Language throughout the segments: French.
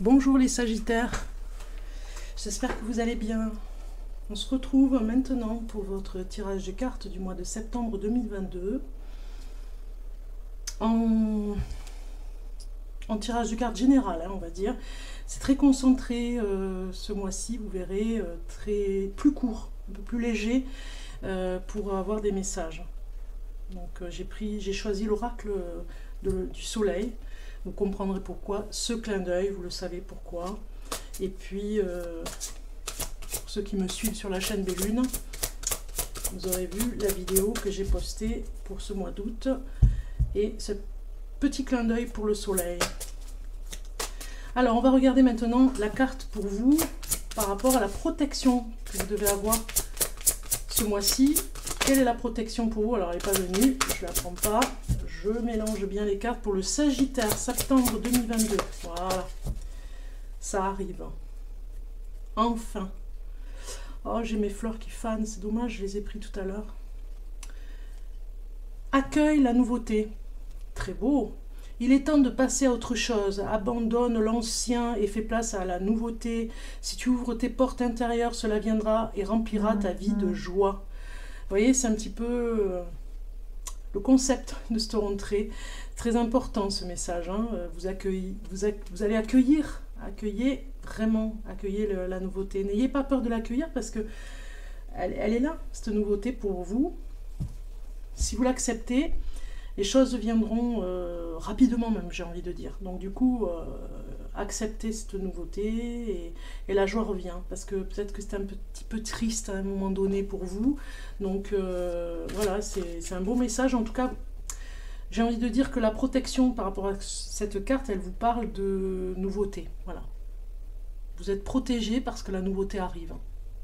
Bonjour les Sagittaires, j'espère que vous allez bien. On se retrouve maintenant pour votre tirage de cartes du mois de septembre 2022. En tirage de cartes général, on va dire. C'est très concentré ce mois-ci, vous verrez, plus court, un peu plus léger pour avoir des messages. Donc j'ai choisi l'oracle du soleil. Vous comprendrez pourquoi. Ce clin d'œil, vous le savez pourquoi. Et puis, pour ceux qui me suivent sur la chaîne des Lunes, vous aurez vu la vidéo que j'ai postée pour ce mois d'août. Et ce petit clin d'œil pour le soleil. Alors, on va regarder maintenant la carte pour vous par rapport à la protection que vous devez avoir ce mois-ci. Quelle est la protection pour vous? Alors, elle n'est pas venue, je ne la prends pas. Je mélange bien les cartes pour le Sagittaire, septembre 2022. Voilà, ça arrive. Enfin. Oh, j'ai mes fleurs qui fanent, c'est dommage, je les ai pris tout à l'heure. Accueille la nouveauté. Très beau. Il est temps de passer à autre chose. Abandonne l'ancien et fais place à la nouveauté. Si tu ouvres tes portes intérieures, cela viendra et remplira ta vie de joie. Vous voyez, c'est un petit peu le concept de cette rentrée. Très important ce message. Hein. Vous allez accueillir vraiment la nouveauté. N'ayez pas peur de l'accueillir parce que elle est là, cette nouveauté pour vous. Si vous l'acceptez, les choses viendront rapidement même, j'ai envie de dire. Donc du coup, acceptez cette nouveauté et la joie revient. Parce que peut-être que c'était un petit peu triste à un moment donné pour vous. Donc voilà, c'est un beau message. En tout cas, j'ai envie de dire que la protection par rapport à cette carte, elle vous parle de nouveauté. Voilà. Vous êtes protégé parce que la nouveauté arrive.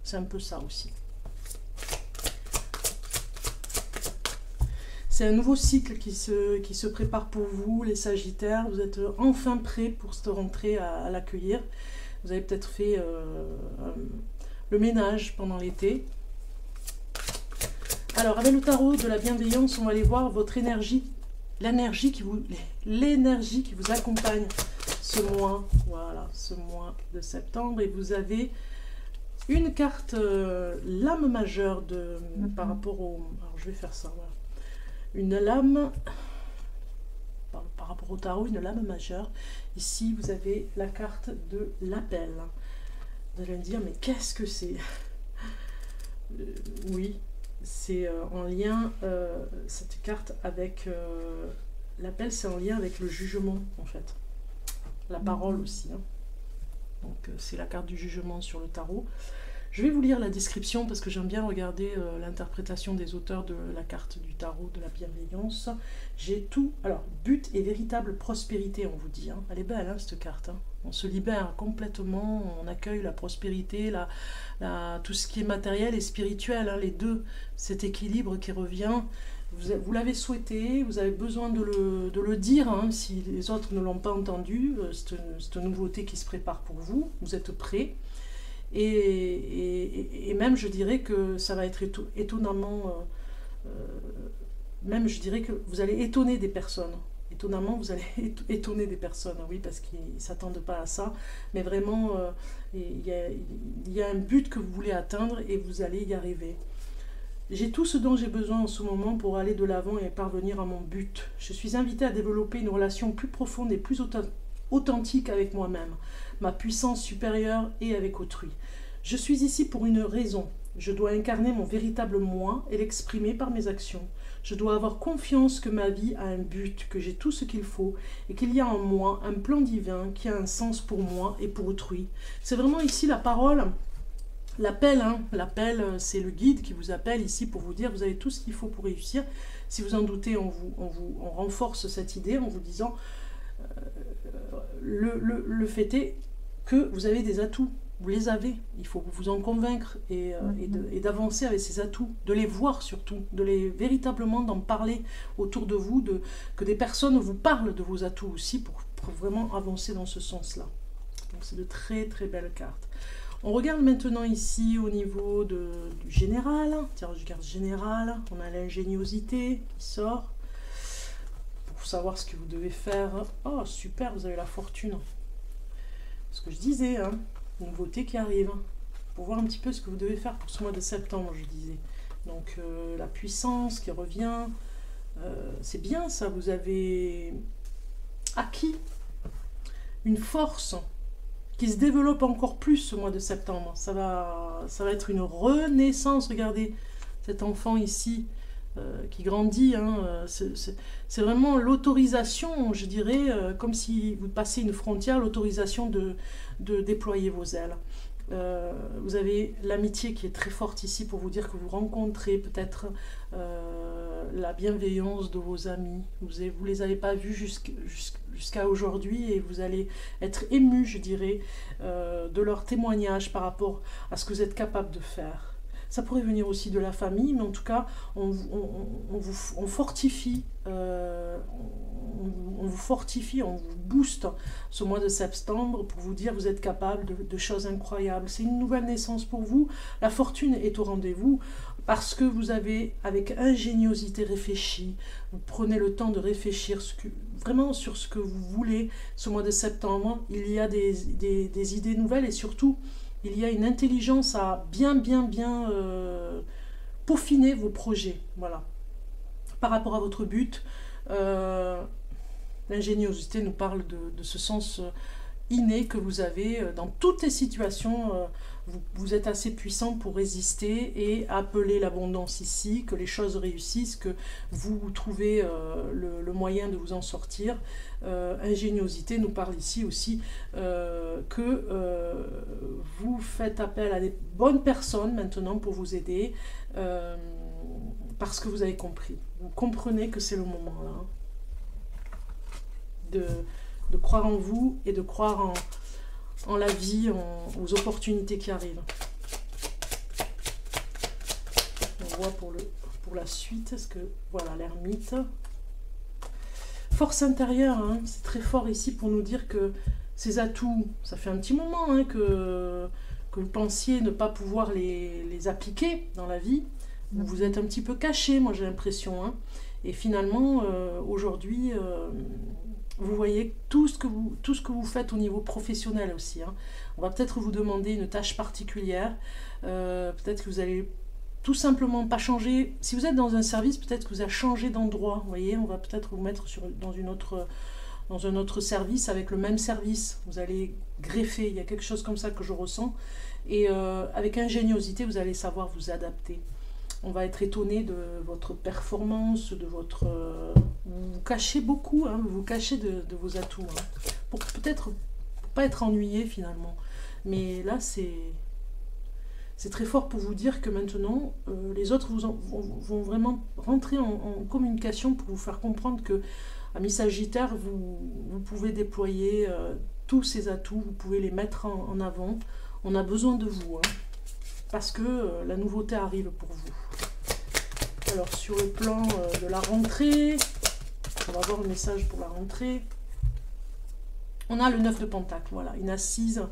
C'est un peu ça aussi. C'est un nouveau cycle qui se prépare pour vous, les Sagittaires. Vous êtes enfin prêts pour cette rentrée à l'accueillir. Vous avez peut-être fait le ménage pendant l'été. Alors, avec le tarot de la bienveillance, on va aller voir votre énergie, l'énergie qui vous accompagne ce mois. Voilà, ce mois de septembre. Et vous avez une carte, l'âme majeure par rapport au... Alors, je vais faire ça, voilà. Une lame, par rapport au tarot, une lame majeure. Ici, vous avez la carte de l'appel. Vous allez me dire, mais qu'est-ce que c'est? Oui, c'est en lien, cette carte avec l'appel, c'est en lien avec le jugement, en fait. La parole aussi. Hein. Donc, c'est la carte du jugement sur le tarot. Je vais vous lire la description parce que j'aime bien regarder l'interprétation des auteurs de la carte du tarot de la bienveillance. J'ai tout. Alors, but et véritable prospérité, on vous dit. Hein. Elle est belle, hein, cette carte. Hein. On se libère complètement, on accueille la prospérité, tout ce qui est matériel et spirituel, hein, les deux. Cet équilibre qui revient. Vous l'avez souhaité, vous avez besoin de le dire, hein, si les autres ne l'ont pas entendu, cette nouveauté qui se prépare pour vous. Vous êtes prêts. Et même je dirais que ça va être étonnamment, même je dirais que vous allez étonner des personnes. Étonnamment, vous allez étonner des personnes, oui, parce qu'ils ne s'attendent pas à ça. Mais vraiment, il y a un but que vous voulez atteindre et vous allez y arriver. J'ai tout ce dont j'ai besoin en ce moment pour aller de l'avant et parvenir à mon but. Je suis invitée à développer une relation plus profonde et plus authentique avec moi-même, ma puissance supérieure et avec autrui. Je suis ici pour une raison. Je dois incarner mon véritable moi et l'exprimer par mes actions. Je dois avoir confiance que ma vie a un but, que j'ai tout ce qu'il faut et qu'il y a en moi un plan divin qui a un sens pour moi et pour autrui. C'est vraiment ici la parole, l'appel. Hein. L'appel, c'est le guide qui vous appelle ici pour vous dire vous avez tout ce qu'il faut pour réussir. Si vous en doutez, on renforce cette idée en vous disant le fait est que vous avez des atouts, vous les avez, il faut vous en convaincre et d'avancer avec ces atouts, de les voir surtout, véritablement d'en parler autour de vous, que des personnes vous parlent de vos atouts aussi pour vraiment avancer dans ce sens-là. Donc c'est de très très belles cartes. On regarde maintenant ici au niveau du général, tirage de carte général, on a l'ingéniosité qui sort. Pour savoir ce que vous devez faire. Oh super, vous avez la fortune. ce que je disais, hein, nouveauté qui arrive, pour voir un petit peu ce que vous devez faire pour ce mois de septembre, je disais. Donc la puissance qui revient, c'est bien ça, vous avez acquis une force qui se développe encore plus ce mois de septembre. Ça va être une renaissance, regardez, cet enfant ici, qui grandit, hein, c'est vraiment l'autorisation, je dirais, comme si vous passez une frontière, l'autorisation de déployer vos ailes. Vous avez l'amitié qui est très forte ici pour vous dire que vous rencontrez peut-être la bienveillance de vos amis. Vous les avez pas vus jusqu'à aujourd'hui et vous allez être ému, je dirais, de leur témoignage par rapport à ce que vous êtes capable de faire. Ça pourrait venir aussi de la famille, mais en tout cas, on fortifie, on vous fortifie, on vous booste ce mois de septembre pour vous dire que vous êtes capable de choses incroyables. C'est une nouvelle naissance pour vous. La fortune est au rendez-vous parce que vous avez, avec ingéniosité, réfléchi. Vous prenez le temps de réfléchir vraiment sur ce que vous voulez ce mois de septembre. Il y a des idées nouvelles et surtout, il y a une intelligence à bien peaufiner vos projets. Voilà. Par rapport à votre but, l'ingéniosité nous parle de ce sens inné que vous avez dans toutes les situations. Vous êtes assez puissant pour résister et appeler l'abondance ici, que les choses réussissent, que vous trouvez le moyen de vous en sortir. Ingéniosité nous parle ici aussi que vous faites appel à des bonnes personnes maintenant pour vous aider parce que vous avez compris. Vous comprenez que c'est le moment là de croire en vous et de croire en la vie, aux opportunités qui arrivent. On voit pour la suite, est-ce que voilà l'ermite. Force intérieure, hein, c'est très fort ici pour nous dire que ces atouts, ça fait un petit moment hein, que vous pensiez ne pas pouvoir les appliquer dans la vie. Vous vous êtes un petit peu caché, moi j'ai l'impression. Hein. Et finalement, aujourd'hui, vous voyez tout ce que vous faites au niveau professionnel aussi. Hein. On va peut-être vous demander une tâche particulière. Peut-être que vous allez tout simplement pas changer. Si vous êtes dans un service, peut-être que vous allez changer d'endroit. Vous voyez, on va peut-être vous mettre dans un autre service avec le même service. Vous allez greffer. Il y a quelque chose comme ça que je ressens. Et avec ingéniosité, vous allez savoir vous adapter. On va être étonné de votre performance, de votre... vous vous cachez beaucoup, hein, vous vous cachez de vos atouts. Hein, pour peut-être pas être ennuyé finalement. Mais là, c'est très fort pour vous dire que maintenant, les autres vont vraiment rentrer en communication pour vous faire comprendre que, amis Sagittaires, vous pouvez déployer tous ces atouts, vous pouvez les mettre en avant. On a besoin de vous, hein, parce que la nouveauté arrive pour vous. Alors, sur le plan de la rentrée, on va voir le message pour la rentrée. On a le 9 de Pentacle, voilà, une assise.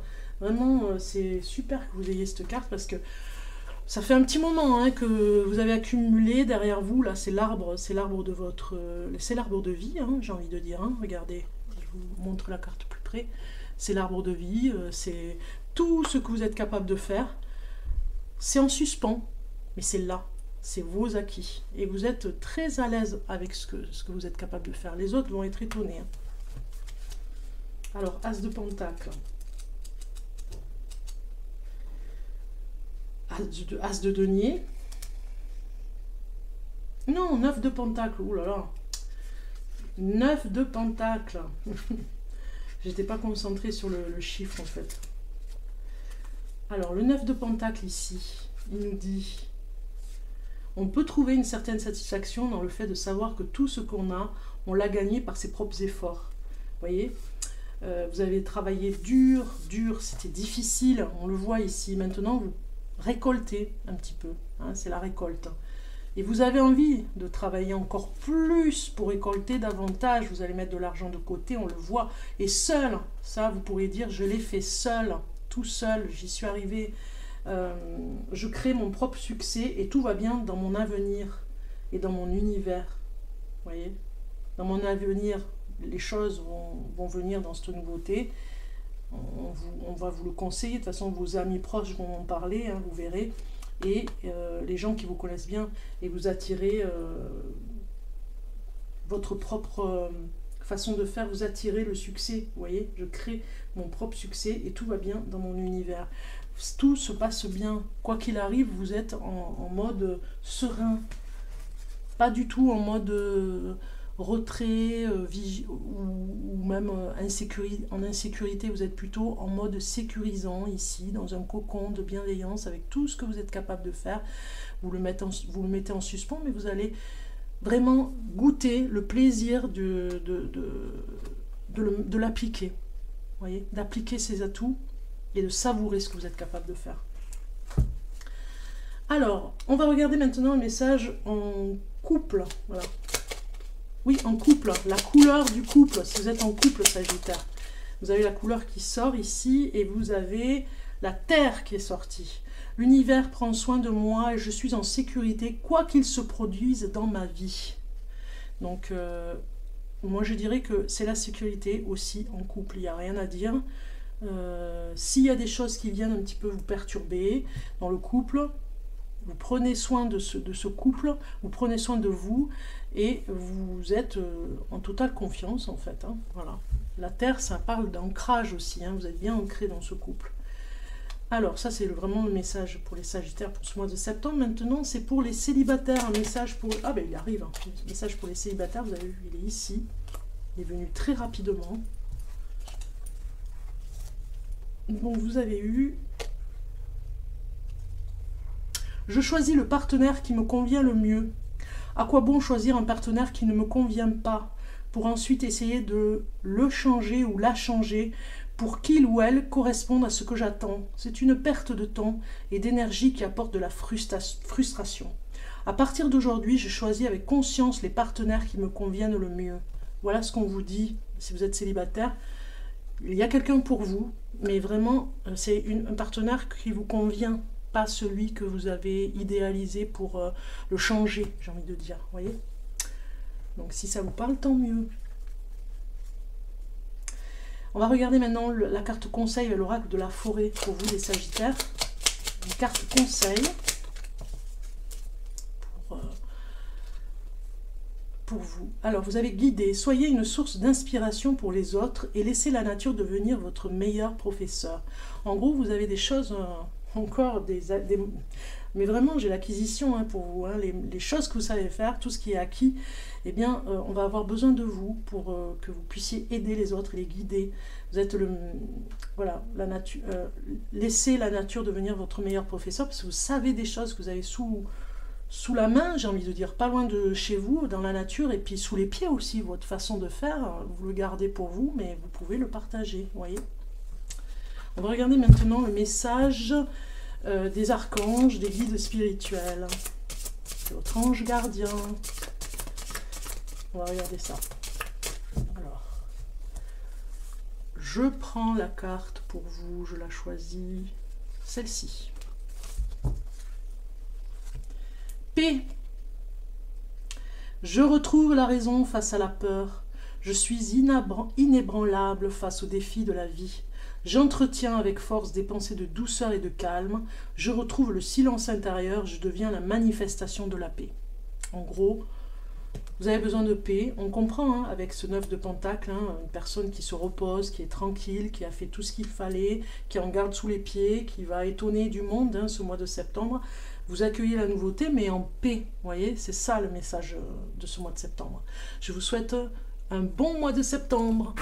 Vraiment, c'est super que vous ayez cette carte parce que ça fait un petit moment hein, que vous avez accumulé derrière vous. Là, c'est l'arbre de votre... c'est l'arbre de vie, hein, j'ai envie de dire. Hein. Regardez, je vous montre la carte plus près. C'est l'arbre de vie, c'est tout ce que vous êtes capable de faire. C'est en suspens, mais c'est là. C'est vos acquis. Et vous êtes très à l'aise avec ce que vous êtes capable de faire. Les autres vont être étonnés. Hein. Alors, As de Pentacle. As de Denier. Non, 9 de Pentacle. Ouh là là. 9 de Pentacle. J'étais pas concentrée sur le chiffre en fait. Alors, le 9 de Pentacle ici, il nous dit... On peut trouver une certaine satisfaction dans le fait de savoir que tout ce qu'on a, on l'a gagné par ses propres efforts. Vous voyez, vous avez travaillé dur, c'était difficile, on le voit ici. Maintenant, vous récoltez un petit peu, hein, c'est la récolte. Et vous avez envie de travailler encore plus pour récolter davantage. Vous allez mettre de l'argent de côté, on le voit. Et seul, ça, vous pourriez dire, je l'ai fait seul, tout seul, j'y suis arrivé. Je crée mon propre succès et tout va bien dans mon avenir et dans mon univers. Vous voyez, dans mon avenir, les choses vont venir dans cette nouveauté. On va vous le conseiller. De toute façon, vos amis proches vont en parler, hein, vous verrez. Et les gens qui vous connaissent bien, et vous attirez votre propre façon de faire, vous attirez le succès. Vous voyez, je crée mon propre succès et tout va bien dans mon univers. Tout se passe bien. Quoi qu'il arrive, vous êtes en mode serein. Pas du tout en mode retrait ou même en insécurité. Vous êtes plutôt en mode sécurisant ici, dans un cocon de bienveillance avec tout ce que vous êtes capable de faire. Vous le mettez en suspens, mais vous allez vraiment goûter le plaisir de l'appliquer. Vous voyez, d'appliquer ces atouts et de savourer ce que vous êtes capable de faire. Alors, on va regarder maintenant le message en couple. Voilà. Oui, en couple. La couleur du couple. Si vous êtes en couple, Sagittaire, vous avez la couleur qui sort ici et vous avez la terre qui est sortie. L'univers prend soin de moi et je suis en sécurité, quoi qu'il se produise dans ma vie. Donc, moi je dirais que c'est la sécurité aussi en couple. Il n'y a rien à dire. S'il y a des choses qui viennent un petit peu vous perturber dans le couple, vous prenez soin de ce couple, vous prenez soin de vous et vous êtes en totale confiance en fait. Hein, voilà. La terre, ça parle d'ancrage aussi, hein, vous êtes bien ancré dans ce couple. Alors ça c'est vraiment le message pour les Sagittaires pour ce mois de septembre. Maintenant c'est pour les célibataires, un message pour... Ah ben il arrive, hein. Un message pour les célibataires, vous avez vu, il est ici, il est venu très rapidement. Donc vous avez eu... Je choisis le partenaire qui me convient le mieux. À quoi bon choisir un partenaire qui ne me convient pas pour ensuite essayer de le changer ou la changer pour qu'il ou elle corresponde à ce que j'attends. C'est une perte de temps et d'énergie qui apporte de la frustration. À partir d'aujourd'hui, je choisis avec conscience les partenaires qui me conviennent le mieux. Voilà ce qu'on vous dit si vous êtes célibataire. Il y a quelqu'un pour vous, mais vraiment, c'est un partenaire qui vous convient, pas celui que vous avez idéalisé pour le changer, j'ai envie de dire. Voyez ? Donc si ça vous parle, tant mieux. On va regarder maintenant la carte conseil et l'oracle de la forêt pour vous les Sagittaires. Une carte conseil pour vous. Alors vous avez guidé, soyez une source d'inspiration pour les autres et laissez la nature devenir votre meilleur professeur. En gros, vous avez des choses... encore mais vraiment j'ai l'acquisition hein, pour vous, hein, les choses que vous savez faire, tout ce qui est acquis, eh bien on va avoir besoin de vous pour que vous puissiez aider les autres et les guider. Vous êtes voilà, la nature, laissez la nature devenir votre meilleur professeur parce que vous savez des choses que vous avez sous la main, j'ai envie de dire, pas loin de chez vous, dans la nature, et puis sous les pieds aussi, votre façon de faire, vous le gardez pour vous, mais vous pouvez le partager, vous voyez. On va regarder maintenant le message des archanges, des guides spirituels, de votre ange gardien. On va regarder ça. Alors, je prends la carte pour vous, je la choisis, celle-ci. P. Je retrouve la raison face à la peur. Je suis inébranlable face aux défis de la vie. J'entretiens avec force des pensées de douceur et de calme. Je retrouve le silence intérieur. Je deviens la manifestation de la paix. En gros, vous avez besoin de paix. On comprend hein, avec ce 9 de Pentacle, hein, une personne qui se repose, qui est tranquille, qui a fait tout ce qu'il fallait, qui en garde sous les pieds, qui va étonner du monde hein, ce mois de septembre. Vous accueillez la nouveauté, mais en paix. Vous voyez, c'est ça le message de ce mois de septembre. Je vous souhaite un bon mois de septembre.